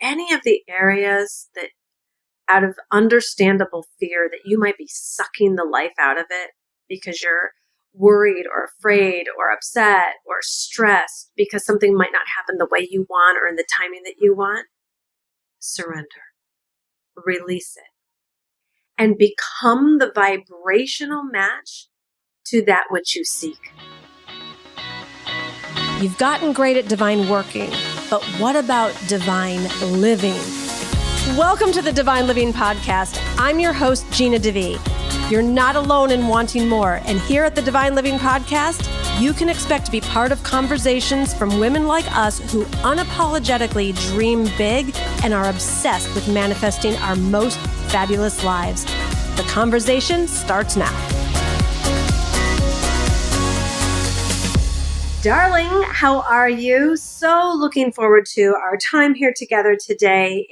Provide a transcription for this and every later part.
any of the areas that out of understandable fear that you might be sucking the life out of it because you're worried or afraid or upset or stressed because something might not happen the way you want or in the timing that you want, surrender, release it, and become the vibrational match to that which you seek. You've gotten great at divine working, but what about divine living? Welcome to the Divine Living Podcast. I'm your host, Gina DeVee. You're not alone in wanting more, and here at the Divine Living Podcast, you can expect to be part of conversations from women like us who unapologetically dream big and are obsessed with manifesting our most fabulous lives. The conversation starts now. Darling, how are you? So looking forward to our time here together today.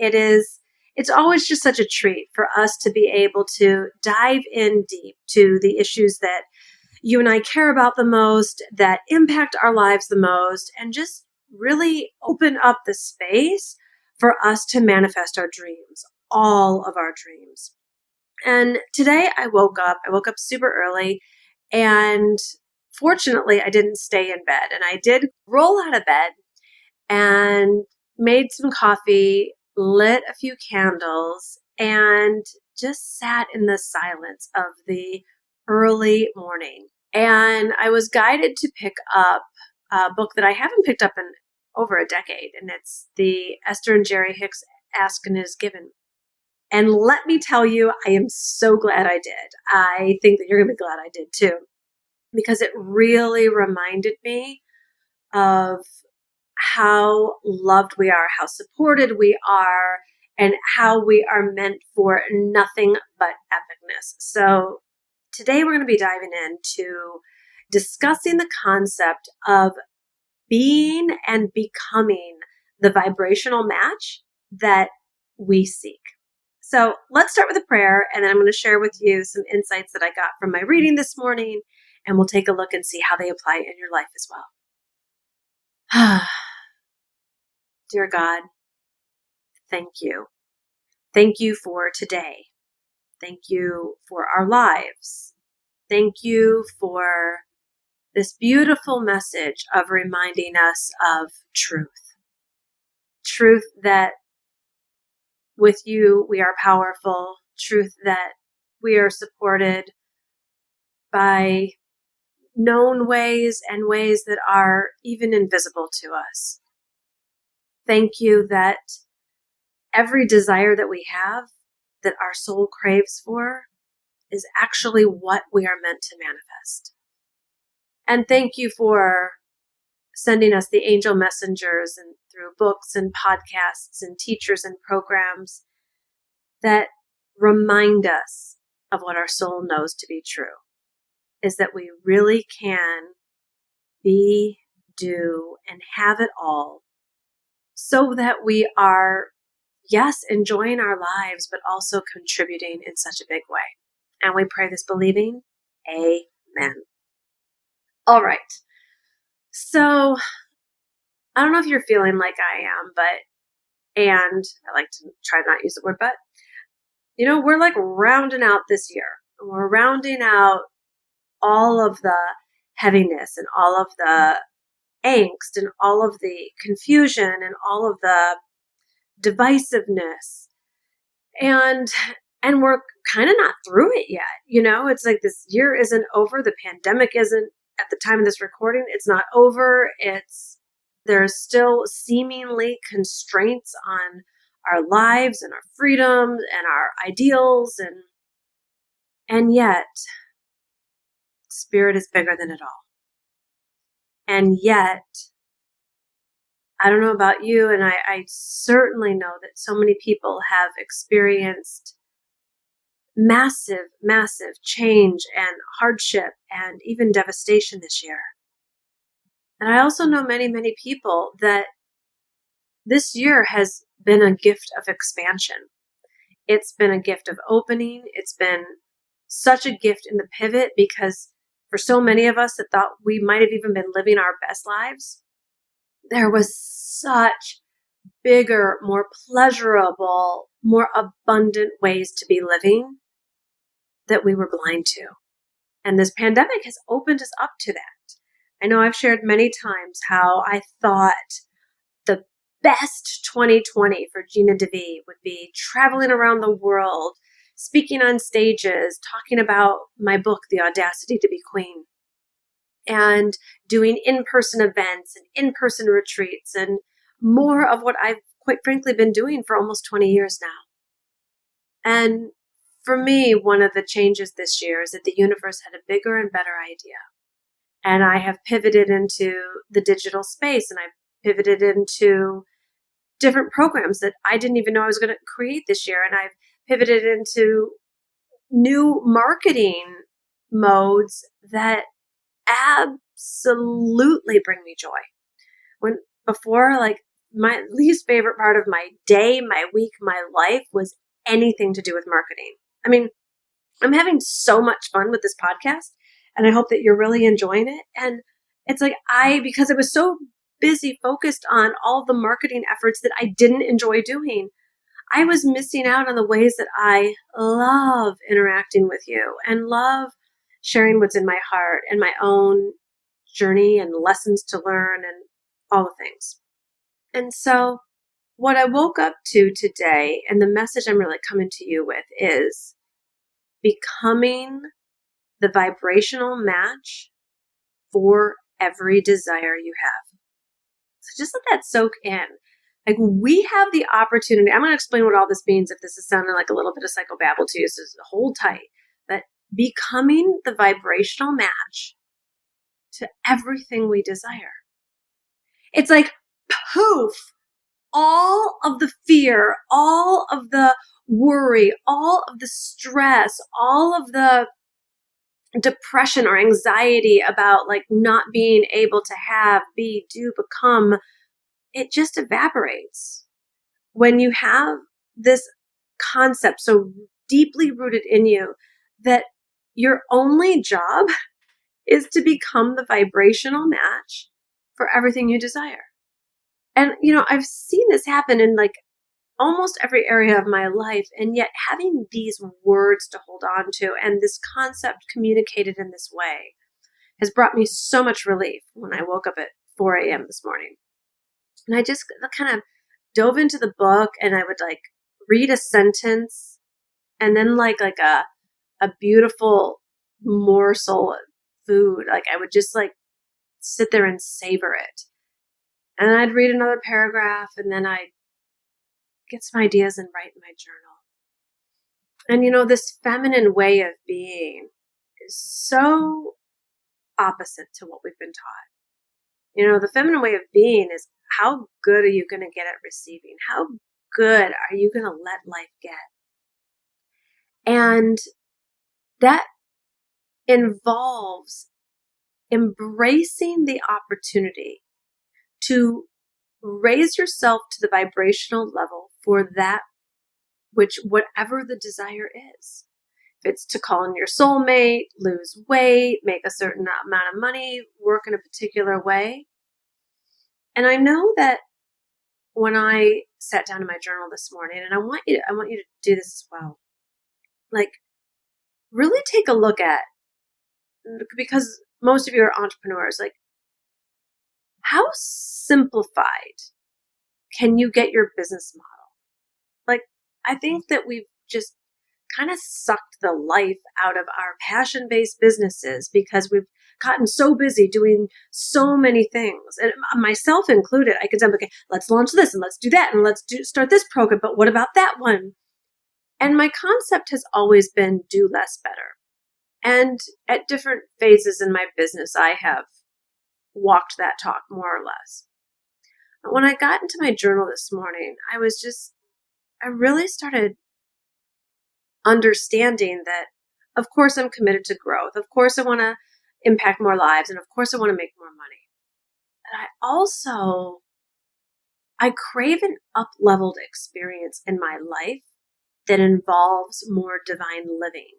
It's always just such a treat for us to be able to dive in deep to the issues that you and I care about the most, that impact our lives the most, and just really open up the space for us to manifest our dreams, all of our dreams. And today I woke up super early, and fortunately I didn't stay in bed, and I did roll out of bed and made some coffee, lit a few candles, and just sat in the silence of the early morning. And I was guided to pick up a book that I haven't picked up in over a decade, and it's the Esther and Jerry Hicks Ask and It Is Given. And let me tell you, I am so glad I did. I think that you're going to be glad I did too, because it really reminded me of how loved we are, how supported we are, and how we are meant for nothing but epicness. So today we're going to be diving into discussing the concept of being and becoming the vibrational match that we seek. So let's start with a prayer, and then I'm going to share with you some insights that I got from my reading this morning, and we'll take a look and see how they apply in your life as well. Dear God, thank you. Thank you for today. Thank you for our lives. Thank you for this beautiful message of reminding us of truth. Truth that with you we are powerful. Truth that we are supported by known ways and ways that are even invisible to us. Thank you that every desire that we have, that our soul craves for, is actually what we are meant to manifest. And thank you for sending us the angel messengers and through books and podcasts and teachers and programs that remind us of what our soul knows to be true, is that we really can be, do, and have it all, so that we are, yes, enjoying our lives, but also contributing in such a big way. And we pray this believing. Amen. All right. So I don't know if you're feeling like I am, and I like to try not to use the word, but, we're like rounding out this year. We're rounding out all of the heaviness and all of the angst and all of the confusion and all of the divisiveness. And we're kind of not through it yet. It's like this year isn't over. The pandemic isn't, at the time of this recording, it's not over. There's still seemingly constraints on our lives and our freedoms and our ideals. And yet, Spirit is bigger than it all. And yet, I don't know about you, and I certainly know that so many people have experienced massive, massive change and hardship and even devastation this year. And I also know many, many people that this year has been a gift of expansion. It's been a gift of opening. It's been such a gift in the pivot, because for so many of us that thought we might have even been living our best lives, there was such bigger, more pleasurable, more abundant ways to be living that we were blind to. And this pandemic has opened us up to that. I know I've shared many times how I thought the best 2020 for Gina DeVee would be traveling around the world, speaking on stages, talking about my book, The Audacity to Be Queen, and doing in-person events and in-person retreats and more of what I've quite frankly been doing for almost 20 years now. And for me, one of the changes this year is that the universe had a bigger and better idea. And I have pivoted into the digital space, and I've pivoted into different programs that I didn't even know I was going to create this year. And I've pivoted into new marketing modes that absolutely bring me joy. When before, like, my least favorite part of my day, my week, my life was anything to do with marketing. I mean, I'm having so much fun with this podcast, and I hope that you're really enjoying it. And it's like because I was so busy focused on all the marketing efforts that I didn't enjoy doing, I was missing out on the ways that I love interacting with you and love sharing what's in my heart and my own journey and lessons to learn and all the things. And so what I woke up to today, and the message I'm really coming to you with, is becoming the vibrational match for every desire you have. So just let that soak in. Like, we have the opportunity. I'm going to explain what all this means if this is sounding like a little bit of psychobabble to you, so hold tight. But becoming the vibrational match to everything we desire. It's like, poof, all of the fear, all of the worry, all of the stress, all of the depression or anxiety about like not being able to have, be, do, become, it just evaporates when you have this concept so deeply rooted in you that your only job is to become the vibrational match for everything you desire. And, I've seen this happen in like almost every area of my life. And yet having these words to hold on to and this concept communicated in this way has brought me so much relief when I woke up at 4 a.m. this morning. And I just kind of dove into the book, and I would like read a sentence and then like a beautiful morsel of food. Like I would just like sit there and savor it. And I'd read another paragraph, and then I'd get some ideas and write in my journal. And this feminine way of being is so opposite to what we've been taught. The feminine way of being is, how good are you going to get at receiving? How good are you going to let life get? And that involves embracing the opportunity to raise yourself to the vibrational level for that whatever the desire is. If it's to call in your soulmate, lose weight, make a certain amount of money, work in a particular way. And I know that when I sat down in my journal this morning, and I want you to do this as well. Like, really take a look at, because most of you are entrepreneurs, like, how simplified can you get your business model? Like, I think that we've just kind of sucked the life out of our passion-based businesses because we've gotten so busy doing so many things, and myself included. I can say, okay, let's launch this and let's do that and let's start this program, but what about that one? And my concept has always been do less better. And at different phases in my business, I have walked that talk more or less. But when I got into my journal this morning, I really started understanding that, of course, I'm committed to growth. Of course, I want to impact more lives. And of course, I want to make more money. And I crave an up-leveled experience in my life that involves more divine living,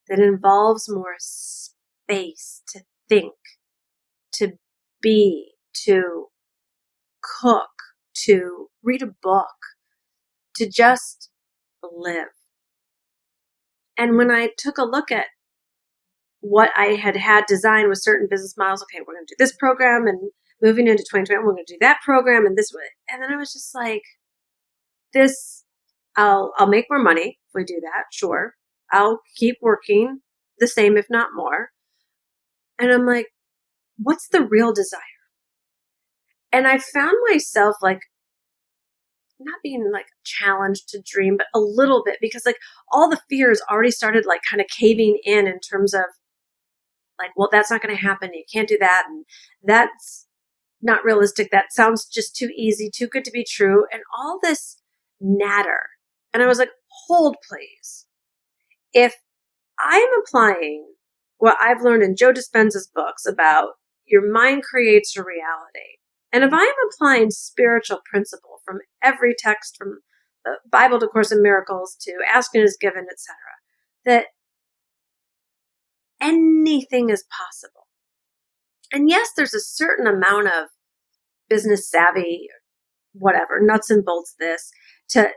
that involves more space to think, to be, to cook, to read a book, to just live. And when I took a look at what I had designed with certain business models, okay, we're going to do this program, and moving into 2020, we're going to do that program and this way. And then I was just like, I'll make more money if we do that. Sure. I'll keep working the same, if not more. And I'm like, what's the real desire? And I found myself like not being like challenged to dream, but a little bit, because like all the fears already started like kind of caving in terms of like, well, that's not going to happen. You can't do that. And that's not realistic. That sounds just too easy, too good to be true. And all this natter. And I was like, hold, please. If I'm applying what I've learned in Joe Dispenza's books about your mind creates your reality, and if I'm applying spiritual principle from every text, from the Bible to Course in Miracles to Asking is Given, etc., that anything is possible. And yes, there's a certain amount of business savvy, whatever, nuts and bolts this, that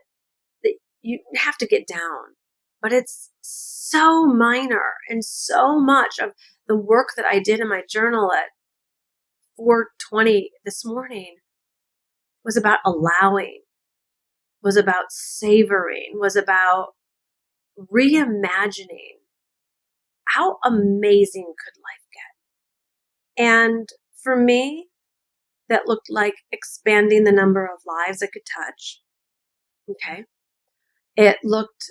you have to get down. But it's so minor, and so much of the work that I did in my journal at 4:20 this morning was about allowing, was about savoring, was about reimagining how amazing could life get. And for me, that looked like expanding the number of lives I could touch. Okay. It looked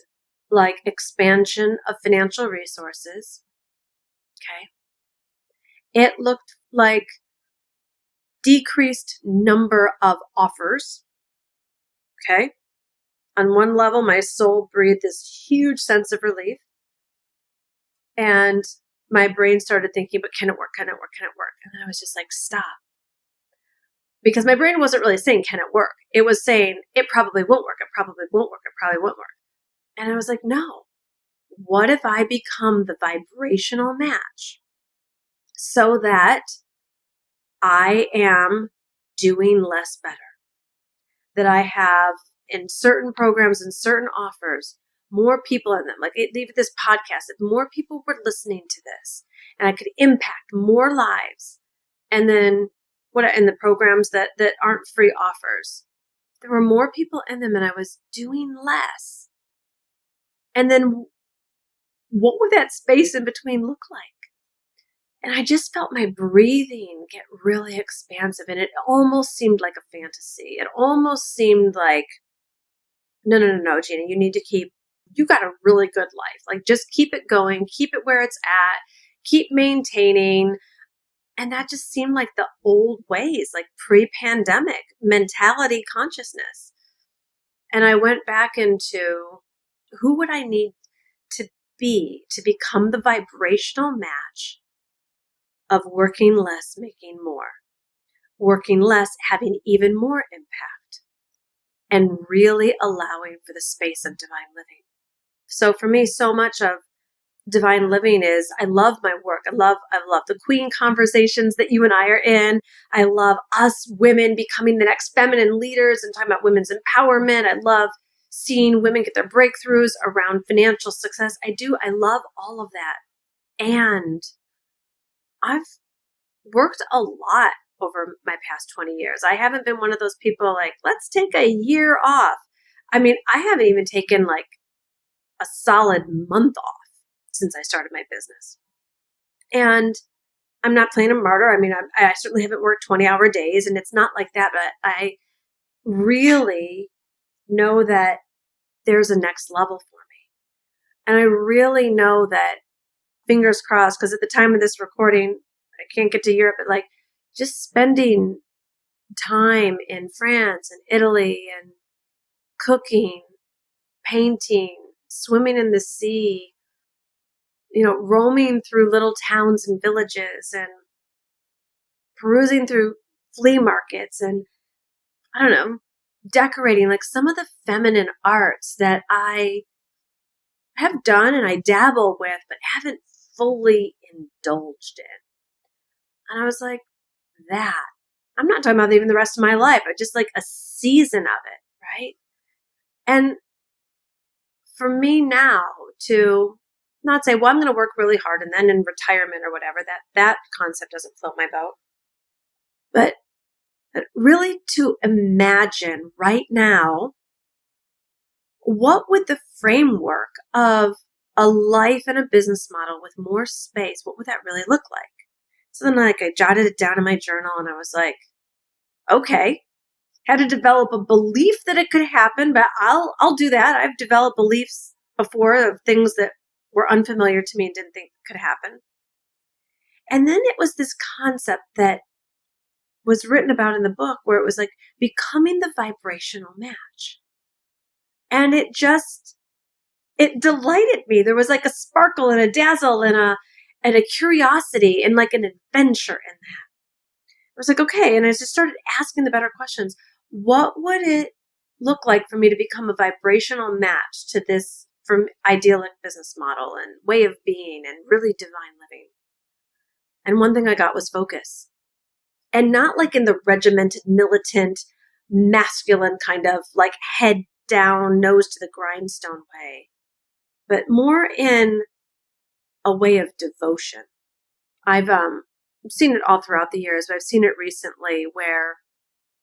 like expansion of financial resources. Okay. It looked like decreased number of offers. Okay. On one level, my soul breathed this huge sense of relief. And my brain started thinking, but can it work? Can it work? Can it work? And I was just like, stop. Because my brain wasn't really saying, can it work? It was saying, it probably won't work. It probably won't work. It probably won't work. And I was like, no. What if I become the vibrational match so that I am doing less better? That I have in certain programs and certain offers, more people in them. Like leave this podcast, if more people were listening to this and I could impact more lives. And then in the programs that aren't free offers, there were more people in them and I was doing less. And then what would that space in between look like? And I just felt my breathing get really expansive, and it almost seemed like a fantasy. It almost seemed like, no, Gina, you got a really good life. Like just keep it going, keep it where it's at, keep maintaining. And that just seemed like the old ways, like pre-pandemic mentality consciousness. And I went back into who would I need to be to become the vibrational match of working less, making more, working less, having even more impact, and really allowing for the space of divine living. So for me, so much of divine living is, I love my work. I love the queen conversations that you and I are in. I love us women becoming the next feminine leaders and talking about women's empowerment. I love seeing women get their breakthroughs around financial success. I love all of that. And I've worked a lot over my past 20 years. I haven't been one of those people like, let's take a year off. I mean, I haven't even taken like a solid month off since I started my business. And I'm not playing a martyr. I mean, I certainly haven't worked 20-hour days, and it's not like that, but I really know that there's a next level for me. And I really know that, fingers crossed, because at the time of this recording, I can't get to Europe, but like just spending time in France and Italy and cooking, painting, swimming in the sea, roaming through little towns and villages and perusing through flea markets and, I don't know, decorating, like some of the feminine arts that I have done and I dabble with, but haven't fully indulged in. And I was like, that I'm not talking about even the rest of my life, but just like a season of it, right? And for me now to not say, well, I'm going to work really hard and then in retirement or whatever, that concept doesn't float my boat. But really to imagine right now, what would the framework of a life and a business model with more space, what would that really look like? So then I jotted it down in my journal and I was like, okay, had to develop a belief that it could happen, but I'll do that. I've developed beliefs before of things that were unfamiliar to me and didn't think could happen. And then it was this concept that was written about in the book where it was like becoming the vibrational match. And it delighted me. There was like a sparkle and a dazzle and a curiosity and like an adventure in that. I was like, okay. And I just started asking the better questions. What would it look like for me to become a vibrational match to this from idyllic business model and way of being and really divine living? And one thing I got was focus. And not like in the regimented, militant, masculine kind of like head down, nose to the grindstone way, but more in a way of devotion. I've seen it all throughout the years, but I've seen it recently where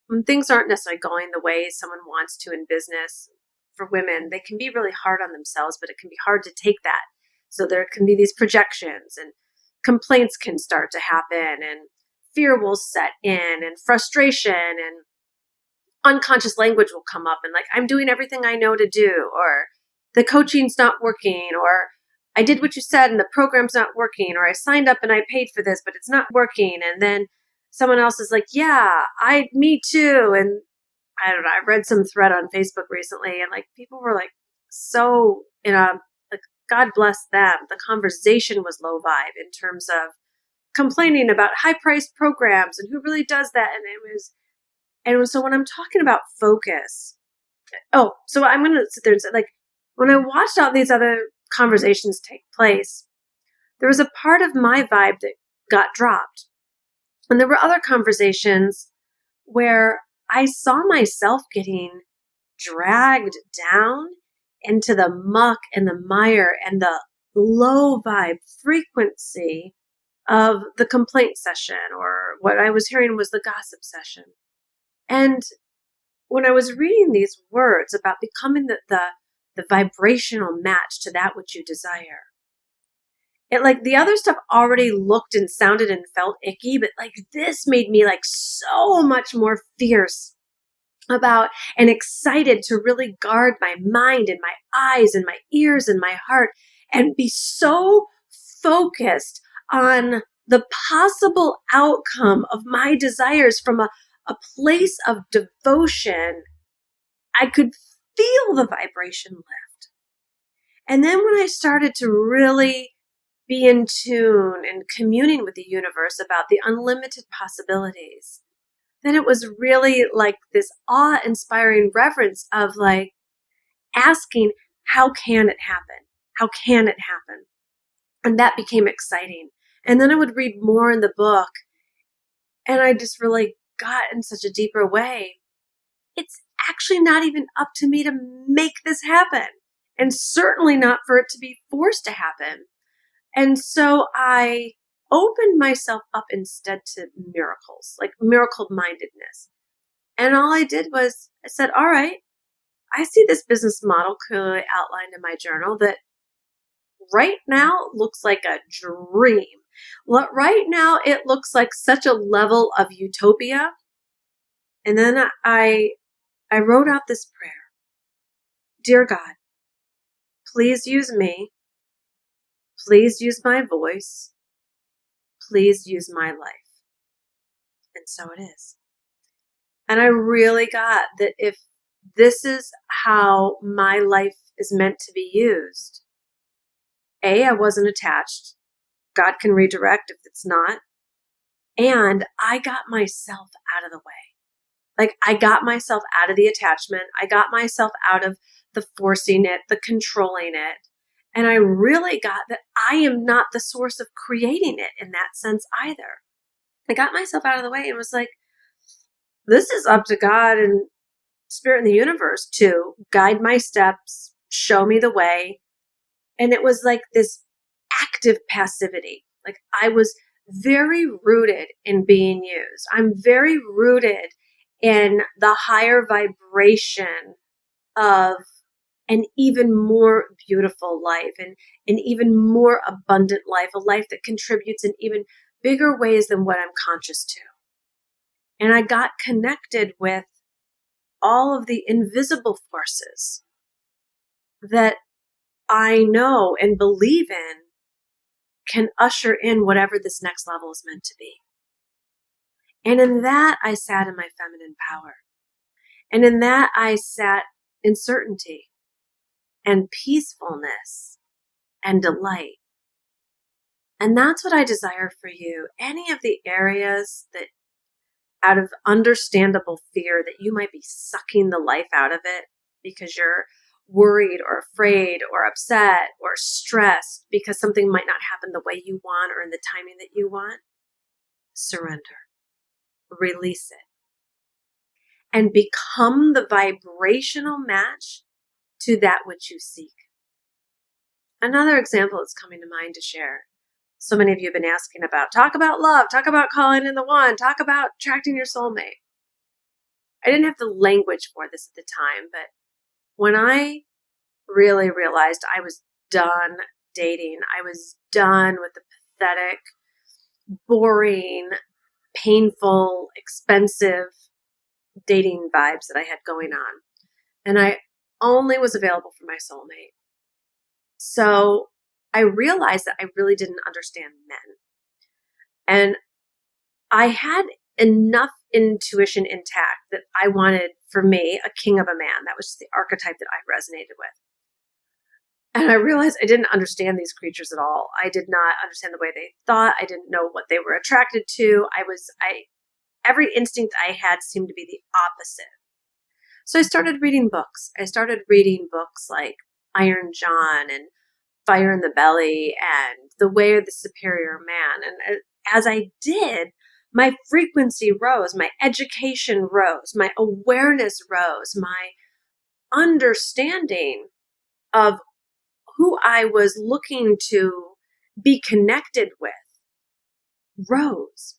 when things aren't necessarily going the way someone wants to in business, for women, they can be really hard on themselves, but it can be hard to take that. So there can be these projections and complaints can start to happen and fear will set in and frustration and unconscious language will come up and like, I'm doing everything I know to do, or the coaching's not working, or I did what you said and the program's not working, or I signed up and I paid for this, but it's not working. And then someone else is like, yeah, me too. And I don't know, I read some thread on Facebook recently and like people were like so like, God bless them. The conversation was low vibe in terms of complaining about high priced programs and who really does that. And so when I'm talking about focus, so I'm going to sit there and say, like, when I watched all these other conversations take place, there was a part of my vibe that got dropped. And there were other conversations where I saw myself getting dragged down into the muck and the mire and the low vibe frequency of the complaint session, or what I was hearing was the gossip session. And when I was reading these words about becoming the vibrational match to that which you desire, it like the other stuff already looked and sounded and felt icky, but like this made me like so much more fierce about and excited to really guard my mind and my eyes and my ears and my heart and be so focused on the possible outcome of my desires from a place of devotion. I could feel the vibration lift. And then when I started to really be in tune and communing with the universe about the unlimited possibilities, then it was really like this awe-inspiring reverence of like asking, how can it happen? How can it happen? And that became exciting. And then I would read more in the book and I just really got in such a deeper way. It's actually not even up to me to make this happen, and certainly not for it to be forced to happen. And so I opened myself up instead to miracles, like miracle mindedness. And all I did was I said, all right, I see this business model clearly outlined in my journal that right now looks like a dream. Right now it looks like such a level of utopia. And then I wrote out this prayer. Dear God, please use me. Please use my voice. Please use my life. And so it is. And I really got that if this is how my life is meant to be used, I wasn't attached. God can redirect if it's not. And I got myself out of the way. Like I got myself out of the attachment. I got myself out of the forcing it, the controlling it. And I really got that I am not the source of creating it in that sense either. I got myself out of the way and was like, this is up to God and Spirit in the universe to guide my steps, show me the way. And it was like this active passivity. Like I was very rooted in being used. I'm very rooted in the higher vibration of an even more beautiful life and an even more abundant life, a life that contributes in even bigger ways than what I'm conscious to. And I got connected with all of the invisible forces that I know and believe in can usher in whatever this next level is meant to be. And in that, I sat in my feminine power. And in that, I sat in certainty and peacefulness and delight. And that's what I desire for you. Any of the areas that out of understandable fear that you might be sucking the life out of it because you're worried or afraid or upset or stressed because something might not happen the way you want or in the timing that you want, surrender, release it, and become the vibrational match to that which you seek. Another example that's coming to mind to share. So many of you have been asking about, talk about love, talk about calling in the one, talk about attracting your soulmate. I didn't have the language for this at the time, but when I really realized I was done dating, I was done with the pathetic, boring, painful, expensive dating vibes that I had going on. And I only was available for my soulmate. So I realized that I really didn't understand men. And I had enough intuition intact that I wanted, for me, a king of a man. That was the archetype that I resonated with. And I realized I didn't understand these creatures at all. I did not understand the way they thought. I didn't know what they were attracted to. Every instinct I had seemed to be the opposite. So I started reading books. I started reading books like Iron John and Fire in the Belly and The Way of the Superior Man. And as I did, my frequency rose, my education rose, my awareness rose, my understanding of who I was looking to be connected with rose.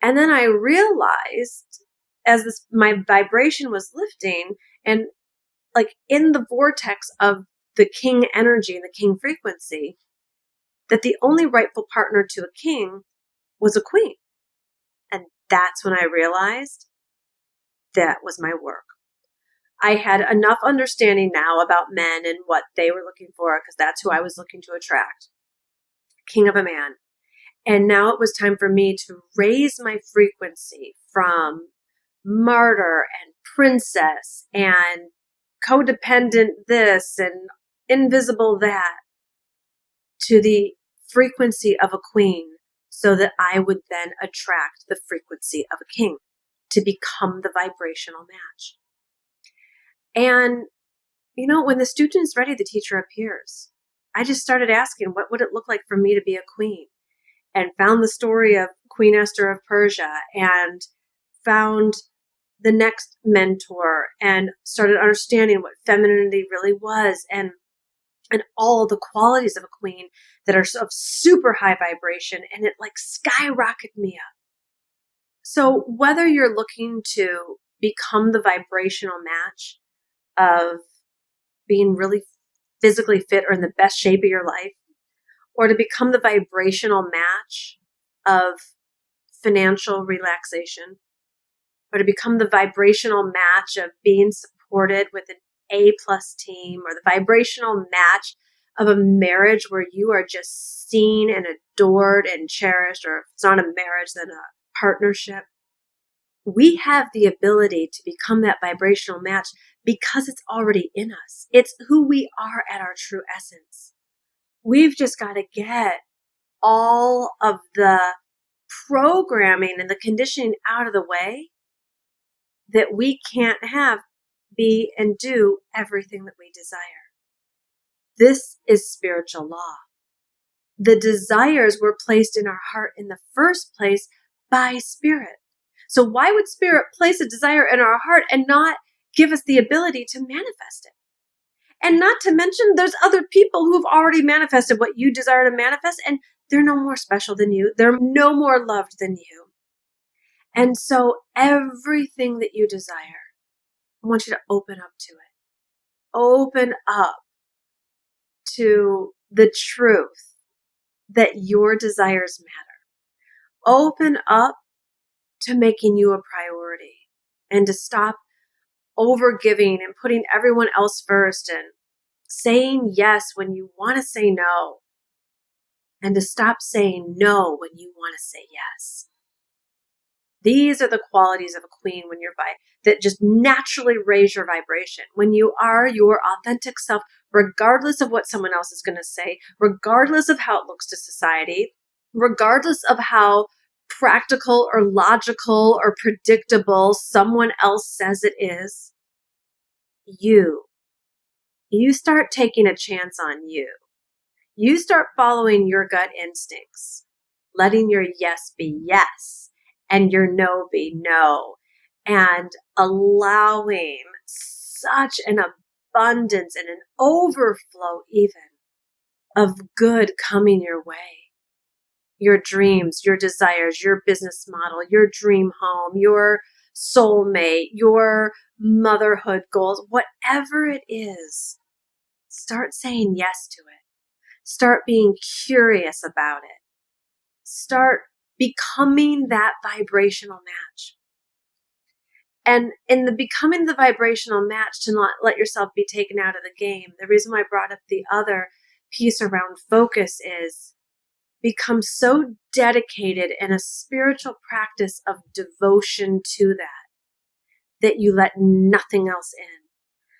And then I realized as my vibration was lifting and like in the vortex of the king energy and the king frequency, that the only rightful partner to a king was a queen. And that's when I realized that was my work. I had enough understanding now about men and what they were looking for because that's who I was looking to attract. King of a man. And now it was time for me to raise my frequency from martyr and princess and codependent this and invisible that to the frequency of a queen so that I would then attract the frequency of a king to become the vibrational match. And, when the student is ready, the teacher appears. I just started asking, what would it look like for me to be a queen? And found the story of Queen Esther of Persia and found the next mentor and started understanding what femininity really was and all the qualities of a queen that are of super high vibration, and it like skyrocketed me up. So whether you're looking to become the vibrational match of being really physically fit or in the best shape of your life, or to become the vibrational match of financial relaxation, or to become the vibrational match of being supported with an A+ team, or the vibrational match of a marriage where you are just seen and adored and cherished, or if it's not a marriage, then a partnership. We have the ability to become that vibrational match because it's already in us. It's who we are at our true essence. We've just got to get all of the programming and the conditioning out of the way that we can't have, be, and do everything that we desire. This is spiritual law. The desires were placed in our heart in the first place by spirit. So why would Spirit place a desire in our heart and not give us the ability to manifest it? And not to mention, there's other people who've already manifested what you desire to manifest, and they're no more special than you. They're no more loved than you. And so everything that you desire, I want you to open up to it. Open up to the truth that your desires matter. Open up to making you a priority and to stop overgiving and putting everyone else first and saying yes when you want to say no, and to stop saying no when you want to say yes. These are the qualities of a queen when you're that just naturally raise your vibration. When you are your authentic self, regardless of what someone else is going to say, regardless of how it looks to society, regardless of how practical or logical or predictable someone else says it is, you start taking a chance on you. You start following your gut instincts, letting your yes be yes and your no be no, and allowing such an abundance and an overflow even of good coming your way. Your dreams, your desires, your business model, your dream home, your soulmate, your motherhood goals, whatever it is, start saying yes to it. Start being curious about it. Start becoming that vibrational match. And in the becoming the vibrational match, to not let yourself be taken out of the game, the reason why I brought up the other piece around focus is become so dedicated in a spiritual practice of devotion to that you let nothing else in,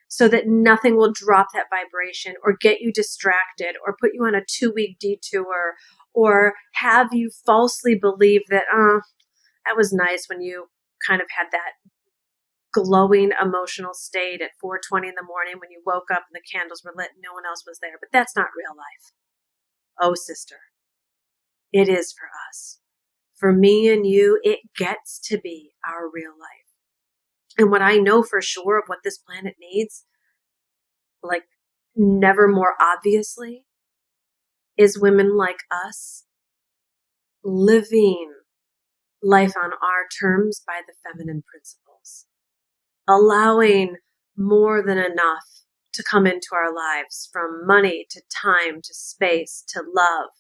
so that nothing will drop that vibration or get you distracted or put you on a 2-week detour or have you falsely believe that, that was nice when you kind of had that glowing emotional state at 4:20 in the morning when you woke up and the candles were lit and no one else was there. But that's not real life. Oh, sister, it is for us. For me and you, it gets to be our real life. And what I know for sure of what this planet needs, like never more obviously, is women like us living life on our terms by the feminine principles, allowing more than enough to come into our lives, from money to time to space to love,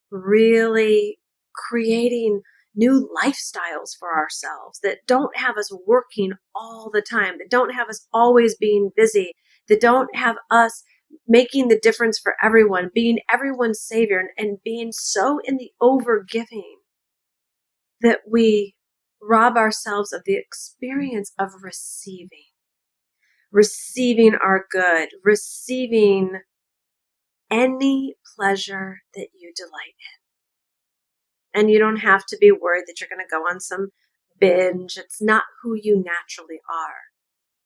really creating new lifestyles for ourselves that don't have us working all the time, that don't have us always being busy, that don't have us making the difference for everyone, being everyone's savior, and being so in the overgiving that we rob ourselves of the experience of receiving our good, receiving any pleasure that you delight in. And you don't have to be worried that you're going to go on some binge. It's not who you naturally are.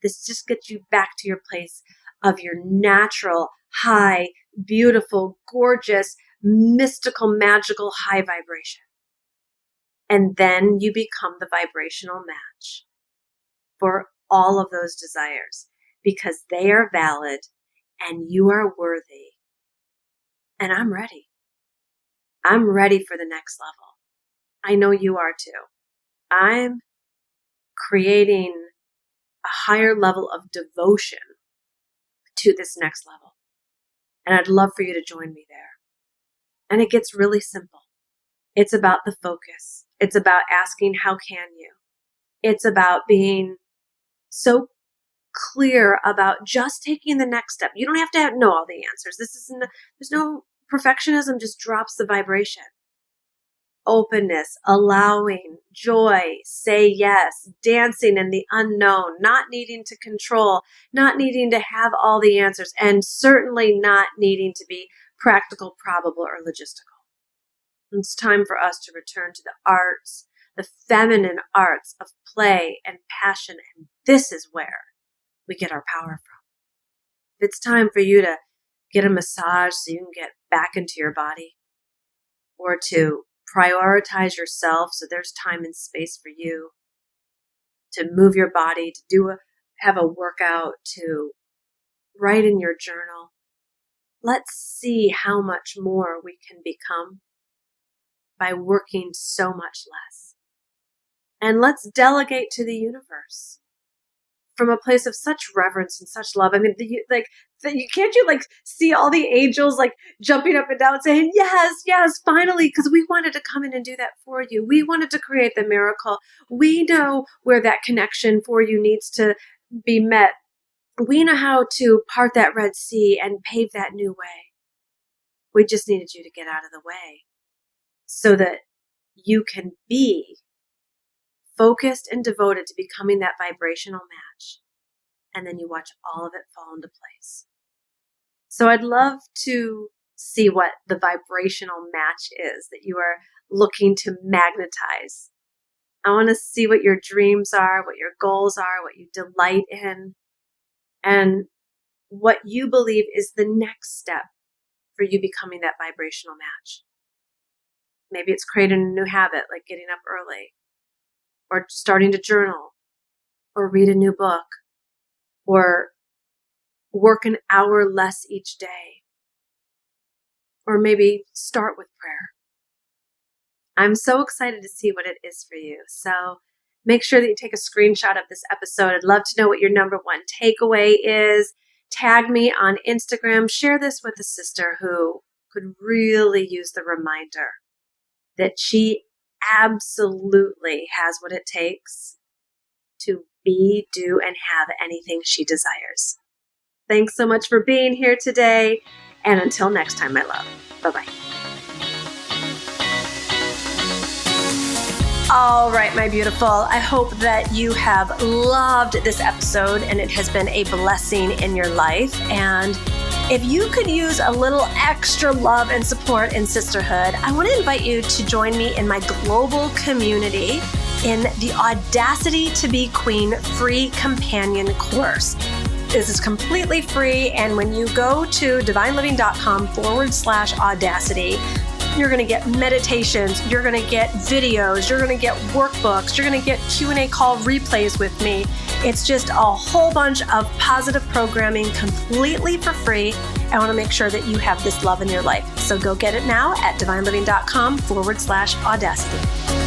This just gets you back to your place of your natural, high, beautiful, gorgeous, mystical, magical, high vibration. And then you become the vibrational match for all of those desires because they are valid and you are worthy. And I'm ready. I'm ready for the next level. I know you are too. I'm creating a higher level of devotion to this next level. And I'd love for you to join me there. And it gets really simple. It's about the focus. It's about asking, how can you? It's about being so clear about just taking the next step. You don't have to know all the answers. There's no perfectionism, just drops the vibration. Openness, allowing, joy, say yes, dancing in the unknown, not needing to control, not needing to have all the answers, and certainly not needing to be practical, probable, or logistical. It's time for us to return to the arts, the feminine arts of play and passion, and this is where we get our power from. If it's time for you to get a massage so you can get back into your body, or to prioritize yourself so there's time and space for you to move your body, to have a workout, to write in your journal. Let's see how much more we can become by working so much less. And let's delegate to the universe from a place of such reverence and such love. I mean, can't you see all the angels jumping up and down saying, yes, yes, finally, because we wanted to come in and do that for you. We wanted to create the miracle. We know where that connection for you needs to be met. We know how to part that Red Sea and pave that new way. We just needed you to get out of the way so that you can be focused and devoted to becoming that vibrational match. And then you watch all of it fall into place. So I'd love to see what the vibrational match is that you are looking to magnetize. I want to see what your dreams are, what your goals are, what you delight in, and what you believe is the next step for you becoming that vibrational match. Maybe it's creating a new habit, like getting up early, or starting to journal, or read a new book, or work an hour less each day, or maybe start with prayer. I'm so excited to see what it is for you. So make sure that you take a screenshot of this episode. I'd love to know what your number one takeaway is. Tag me on Instagram. Share this with a sister who could really use the reminder that she absolutely has what it takes to be, do, and have anything she desires. Thanks so much for being here today. And until next time, my love. Bye-bye. All right, my beautiful. I hope that you have loved this episode and it has been a blessing in your life. And if you could use a little extra love and support in sisterhood, I want to invite you to join me in my global community in the Audacity to Be Queen free companion course. This is completely free. And when you go to divineliving.com/audacity, you're going to get meditations, you're going to get videos, you're going to get workbooks, you're going to get Q&A call replays with me. It's just a whole bunch of positive programming completely for free. I want to make sure that you have this love in your life. So go get it now at divineliving.com/audacity.